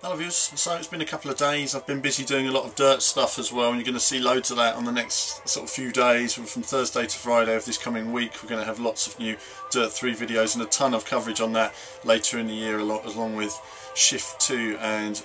Hello viewers, so it's been a couple of days. I've been busy doing a lot of dirt stuff as well, and you're going to see loads of that on the next sort of few days. From Thursday to Friday of this coming week, we're going to have lots of new Dirt 3 videos and a ton of coverage on that later in the year, along with Shift 2 and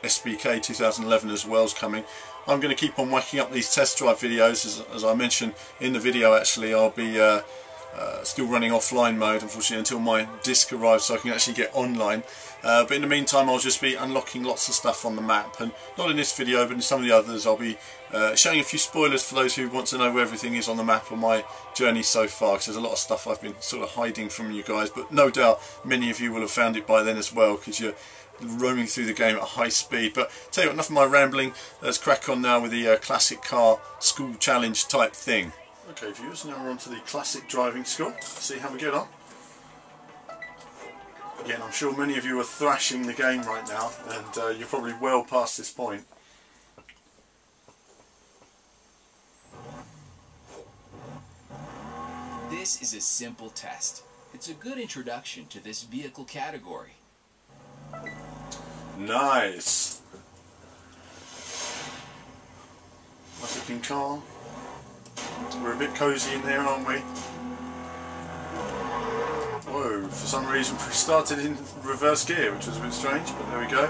SBK 2011 as well is coming. I'm going to keep on whacking up these test drive videos. As I mentioned in the video, actually I'll be still running offline mode, unfortunately, until my disc arrives so I can actually get online. But in the meantime, I'll just be unlocking lots of stuff on the map, and not in this video but in some of the others I'll be showing a few spoilers for those who want to know where everything is on the map on my journey so far, because there's a lot of stuff I've been sort of hiding from you guys, but no doubt many of you will have found it by then as well, because you're roaming through the game at high speed. But tell you what, enough of my rambling, let's crack on now with the classic car school challenge type thing. Okay viewers, now we're on to the classic driving school. See how we get on. Again, I'm sure many of you are thrashing the game right now, and you're probably well past this point. This is a simple test. It's a good introduction to this vehicle category. Nice. Nice looking car. We're a bit cosy in there, aren't we? Whoa, for some reason we started in reverse gear, which was a bit strange, but there we go.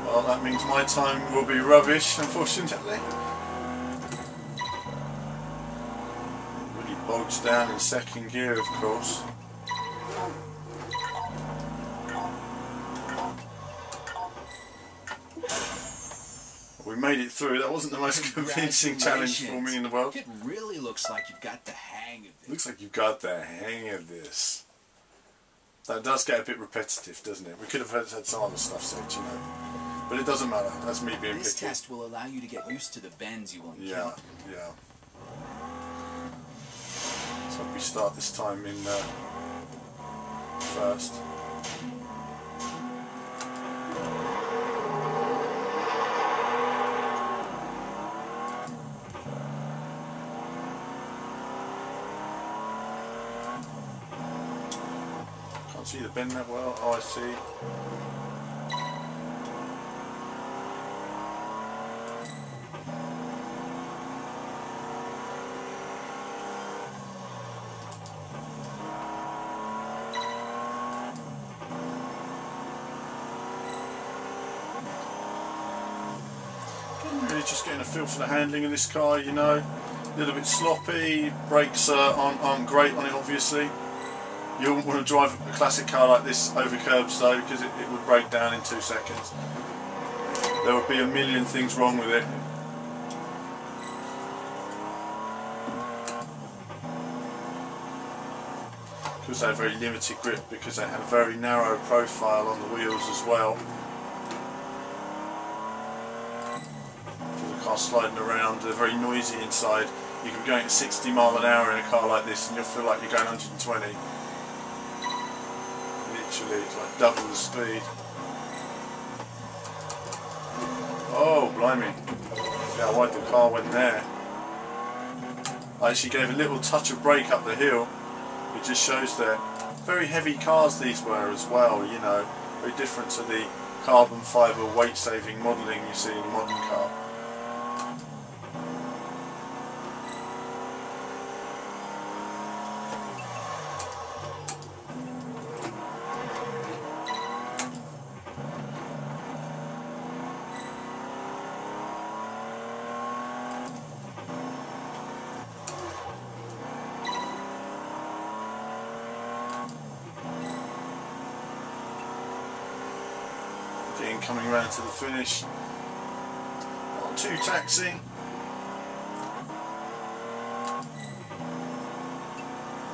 Well, that means my time will be rubbish, unfortunately. Really bogs down in second gear, of course. We made it through. That wasn't the most convincing challenge for me in the world. It really looks like you've got the hang of this. Looks like you've got the hang of this. That does get a bit repetitive, doesn't it? We could have had some other stuff said, you know. But it doesn't matter. That's me being picky. This test will allow you to get used to the bends you will encounter. Yeah. So we start this time in first. Can't see the bend that well. Oh, I see. Really just getting a feel for the handling of this car, you know. A little bit sloppy, brakes aren't great on it, obviously. You wouldn't want to drive a classic car like this over curbs though, because it would break down in 2 seconds. There would be a million things wrong with it. Because they had very limited grip, because they had a very narrow profile on the wheels as well. The car sliding around, they're very noisy inside. You can be going at 60 miles an hour in a car like this and you'll feel like you're going 120. Literally, it's like double the speed. Oh, blimey. See how wide the car went there. I actually gave a little touch of brake up the hill. It just shows that very heavy cars these were as well, you know. Very different to the carbon fibre weight saving modelling you see in a modern car. Coming round to the finish. Not too taxing.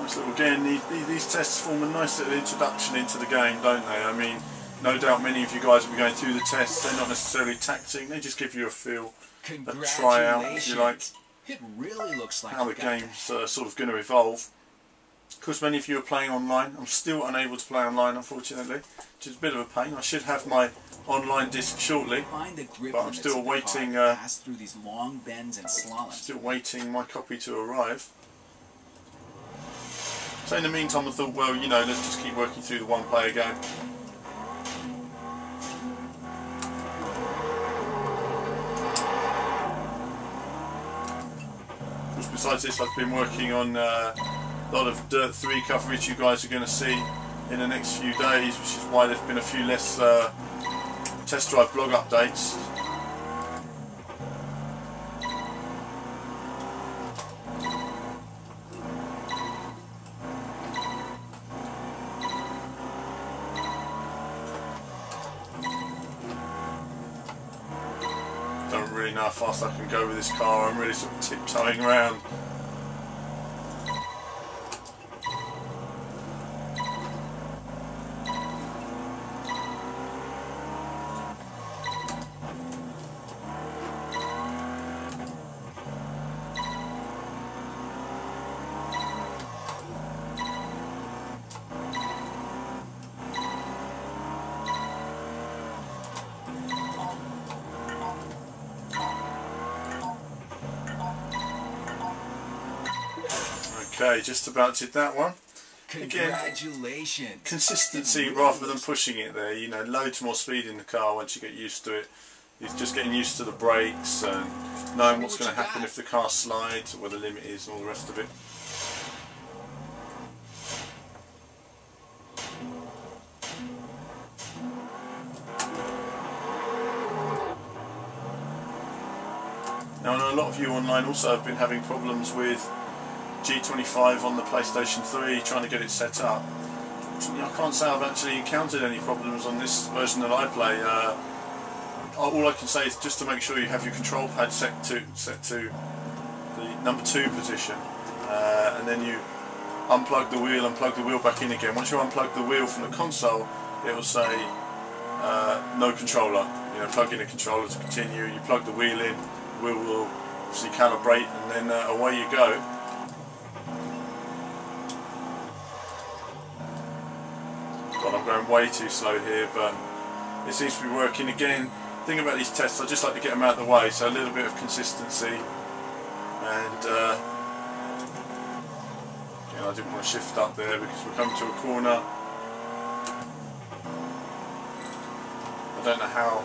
Nice little, again, these tests form a nice little introduction into the game, don't they? I mean, no doubt many of you guys will be going through the tests. They're not necessarily taxing, they just give you a feel, a try out, if you like. It really looks like how the game's sort of going to evolve. Of course, many of you are playing online. I'm still unable to play online, unfortunately, which is a bit of a pain. I should have my online disc shortly, but I'm still waiting. Through these long bends and slaloms. Still waiting my copy to arrive. So in the meantime I thought, well, you know, let's just keep working through the one player game. Besides this, I've been working on a lot of Dirt 3 coverage you guys are going to see in the next few days, which is why there's been a few less test drive blog updates. Don't really know how fast I can go with this car. I'm really sort of tiptoeing around. Okay, just about did that one. Congratulations. Again, consistency rather than pushing it there. You know, loads more speed in the car once you get used to it. It's just getting used to the brakes and knowing what's going to happen if the car slides, or where the limit is and all the rest of it. Now I know a lot of you online also have been having problems with G25 on the PlayStation 3, trying to get it set up. I can't say I've actually encountered any problems on this version that I play. All I can say is just to make sure you have your control pad set to the number 2 position, and then you unplug the wheel and plug the wheel back in again. Once you unplug the wheel from the console, it will say no controller. You know, plug in a controller to continue. You plug the wheel in, the wheel will obviously calibrate, and then away you go. God, I'm going way too slow here, but it seems to be working. Again, the thing about these tests, I just like to get them out of the way, so a little bit of consistency. And again, I didn't want to shift up there because we're coming to a corner. I don't know how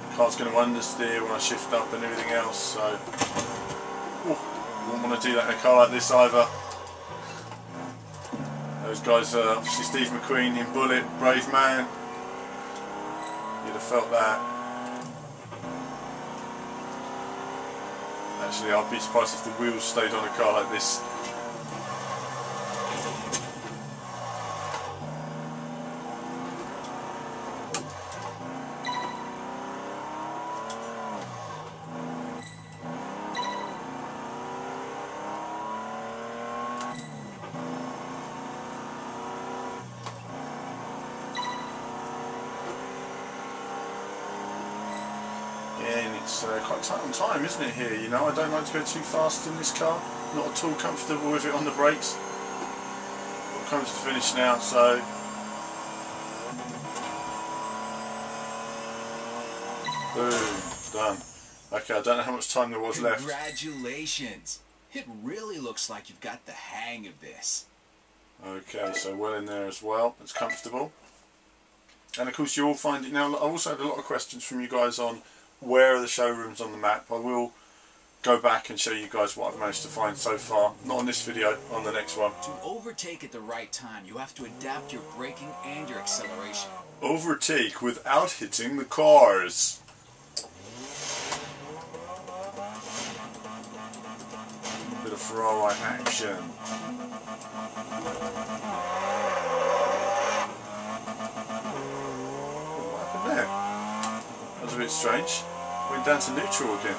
the car's going to understeer when I shift up and everything else, so wouldn't want to do that in a car like this either. Those guys, obviously Steve McQueen in Bullet, brave man. You'd have felt that. Actually, I'd be surprised if the wheels stayed on a car like this. And it's quite tight on time, isn't it, here? You know, I don't like to go too fast in this car. Not at all comfortable with it on the brakes. We're coming to the finish now, so boom, done. Okay, I don't know how much time there was left. Congratulations. It really looks like you've got the hang of this. Okay, so well in there as well. It's comfortable. And of course you all find it now. I also had a lot of questions from you guys on where are the showrooms on the map. I will go back and show you guys what I've managed to find so far. Not on this video, on the next one. To overtake at the right time, you have to adapt your braking and your acceleration. Overtake without hitting the cars. Bit of Ferrari action. What happened there? That was a bit strange. Went down to neutral again.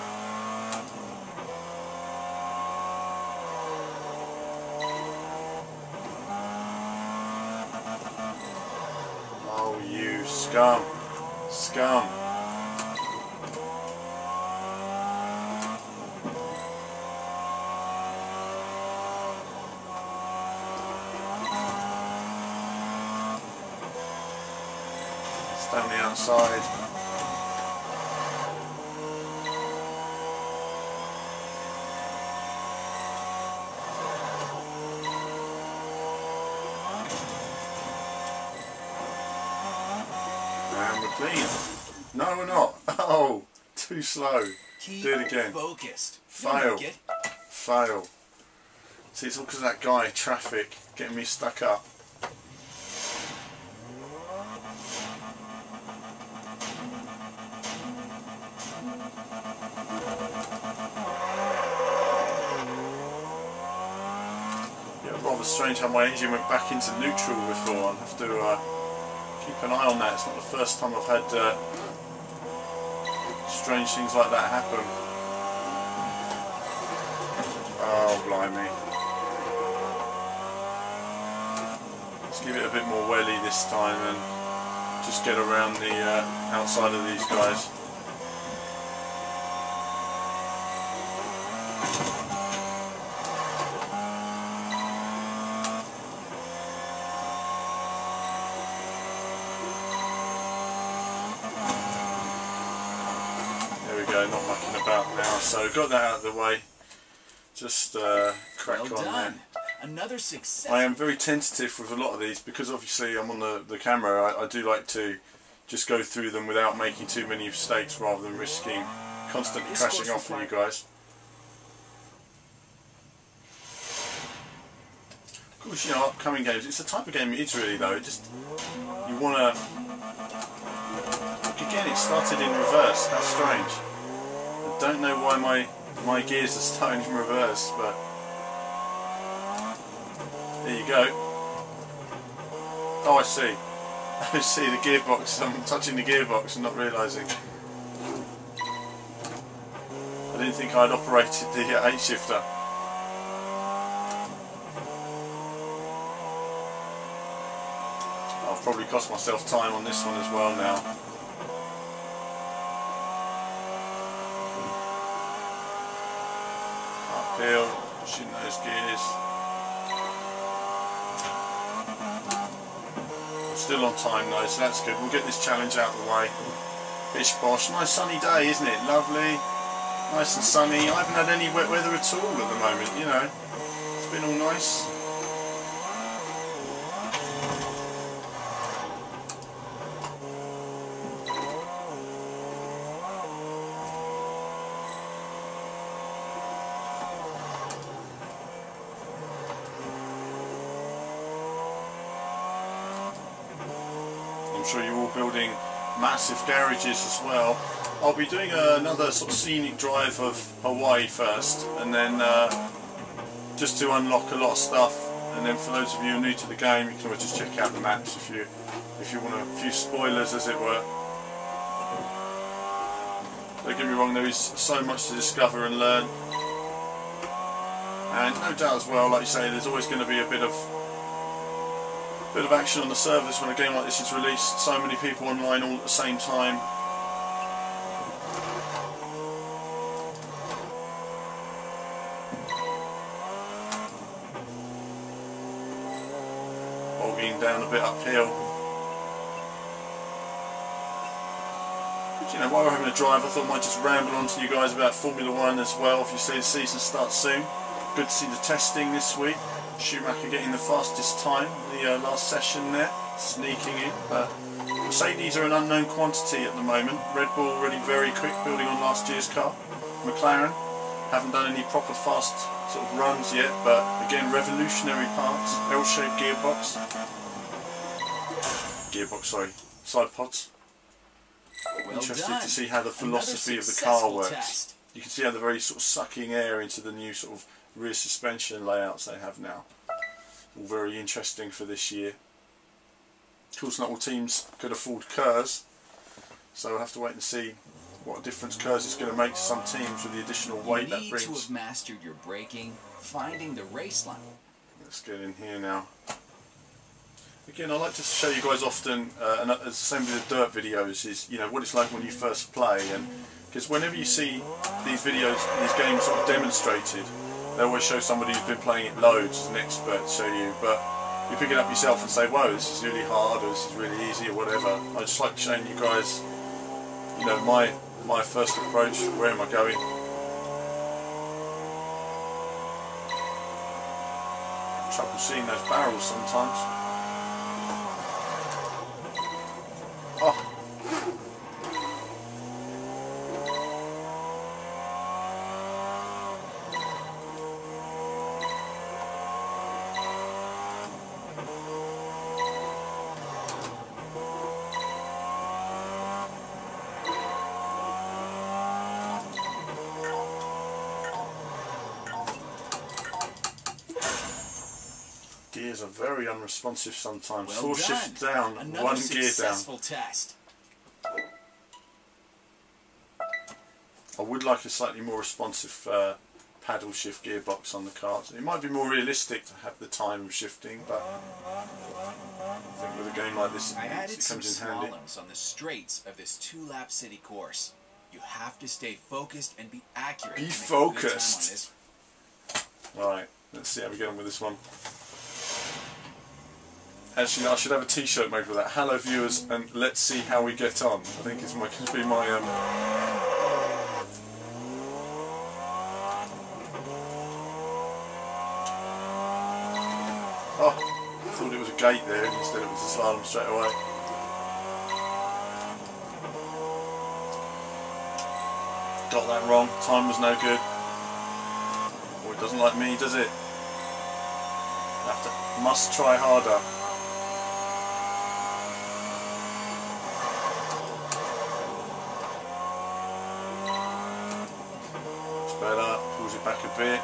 Oh, you scum. Scum. It's down the outside. Clean. No, we're not. Oh, too slow. Keep Do it again. focused. Fail. Get Fail. See, it's all because of that guy, traffic, getting me stuck up. Yeah, rather strange how my engine went back into neutral before. I'll have to keep an eye on that. It's not the first time I've had strange things like that happen. Oh, blimey. Let's give it a bit more welly this time and just get around the outside of these guys. There we go, not mucking about now. So got that out of the way. Just crack well on done. then. Another success. I am very tentative with a lot of these because obviously I'm on the camera. I do like to just go through them without making too many mistakes rather than risking constantly crashing off for you guys. Of course, you know, upcoming games, it's the type of game it is really though. It just, you want to, again it started in reverse, how strange. I don't know why my gears are starting in reverse, but there you go. Oh, I see. I see the gearbox. I'm touching the gearbox and not realising. I didn't think I'd operated the 8 shifter. I've probably cost myself time on this one as well now. Uphill, pushing those gears. Still on time though, so that's good. We'll get this challenge out of the way. Bish bosh. Nice sunny day, isn't it? Lovely. Nice and sunny. I haven't had any wet weather at all at the moment, you know. It's been all nice. I'm sure you're all building massive garages as well. I'll be doing another sort of scenic drive of Hawaii first, and then just to unlock a lot of stuff. And then for those of you who are new to the game, you can always just check out the maps if you want a few spoilers, as it were. Don't get me wrong, there is so much to discover and learn, and no doubt as well, like you say, there's always going to be a bit of action on the servers when a game like this is released. So many people online all at the same time. Bogging down a bit uphill. But, you know, while we're having a drive, I thought I might just ramble on to you guys about Formula 1 as well. Obviously the season starts soon. Good to see the testing this week. Schumacher getting the fastest time, the last session there, sneaking in. But Mercedes are an unknown quantity at the moment. Red Bull already very quick, building on last year's car. McLaren haven't done any proper fast sort of runs yet, but again, revolutionary parts, L-shaped gearbox, sorry, side pods. Well Interested done. to see how the philosophy of the car works. You can see how they're very sort of sucking air into the new sort of rear suspension layouts they have now. All very interesting for this year. Of course, not all teams could afford KERS, so we'll have to wait and see what difference KERS is going to make to some teams with the additional weight that brings. You need to have mastered your braking, finding the race line. Let's get in here now. Again, I like to show you guys often, and it's the same with the dirt videos, is, you know, what it's like when you first play, and because whenever you see these videos, these games sort of demonstrated, they always show somebody who's been playing it loads as an expert to show you, but you pick it up yourself and say, whoa, this is really hard, or this is really easy, or whatever. I just like showing you guys, you know, my first approach. Where am I going? Trouble seeing those barrels sometimes. Oh, gears are very unresponsive sometimes. Well 4 done. shifts down, Another 1 gear down. successful test. I would like a slightly more responsive paddle shift gearbox on the cars. It might be more realistic to have the time of shifting, but I think with a game like this I added it some comes in handy. slaloms on the straights of this 2-lap city course. You have to stay focused and be accurate. Be to make a good time on focused. this. Alright, let's see how we get on with this one. Actually, I should have a t-shirt made with that. Hello viewers, and let's see how we get on. I think it's going to be my Oh, I thought it was a gate there, and instead it was a slalom straight away. Got that wrong, time was no good. Oh, it doesn't like me, does it? Must try harder. It's better, pulls it back a bit.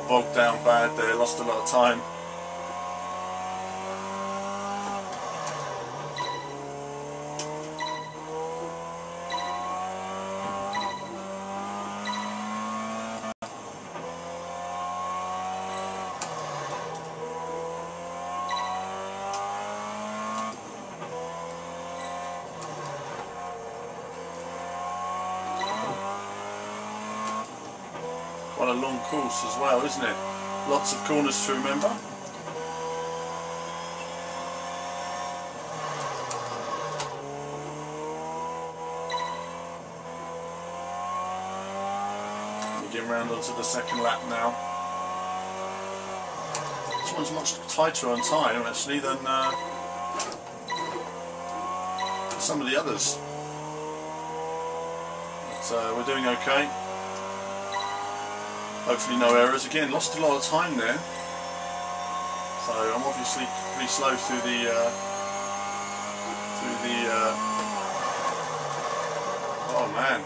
Bogged down bad there, lost a lot of time. Quite a long course as well, isn't it? Lots of corners to remember. We're getting round onto the second lap now. This one's much tighter on time actually than some of the others. But we're doing okay. Hopefully no errors. Again, lost a lot of time there. So I'm obviously pretty slow through the oh man.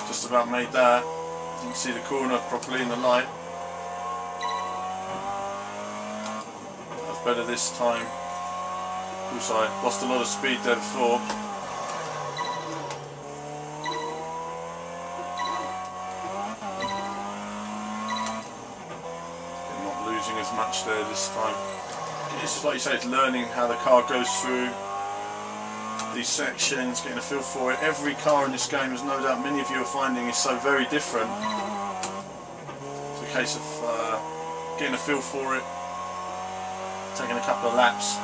Just about made that. Didn't see the corner properly in the light. That's better this time. Of course I lost a lot of speed there before. As much there this time. It's just like you say, it's learning how the car goes through these sections, getting a feel for it. Every car in this game, as no doubt many of you are finding, is so very different. It's a case of getting a feel for it, taking a couple of laps.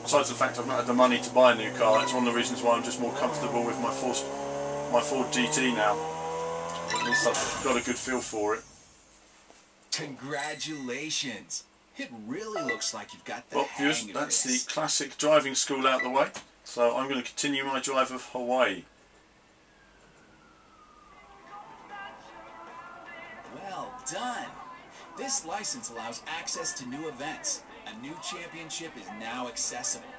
Besides the fact I've not had the money to buy a new car, it's one of the reasons why I'm just more comfortable with my Ford GT now. At least I've got a good feel for it. Congratulations! It really looks like you've got the Well, hang viewers, of that's this. the classic driving school out the way. So I'm going to continue my drive of Hawaii. Well done! This license allows access to new events. A new championship is now accessible.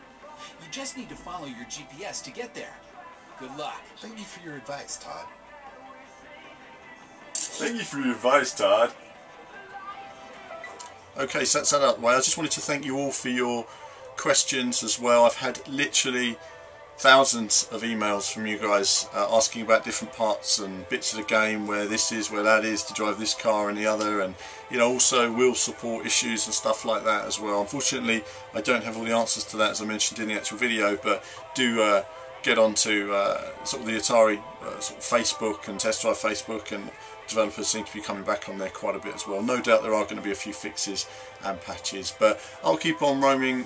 You just need to follow your GPS to get there. Good luck. Thank you for your advice, Todd. Thank you for your advice, Todd. Okay, so that's that out of the way. I just wanted to thank you all for your questions as well. I've had literally thousands of emails from you guys asking about different parts and bits of the game, where this is, where that is, to drive this car and the other, and you know, also wheel support issues and stuff like that as well. Unfortunately, I don't have all the answers to that, as I mentioned in the actual video, but do get onto sort of the Atari sort of Facebook and Test Drive Facebook, and developers seem to be coming back on there quite a bit as well. No doubt there are going to be a few fixes and patches, but I'll keep on roaming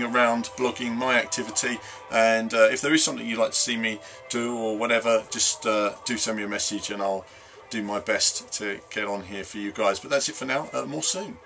around, blogging my activity, and if there is something you'd like to see me do or whatever, just do send me a message and I'll do my best to get on here for you guys. But that's it for now. More soon.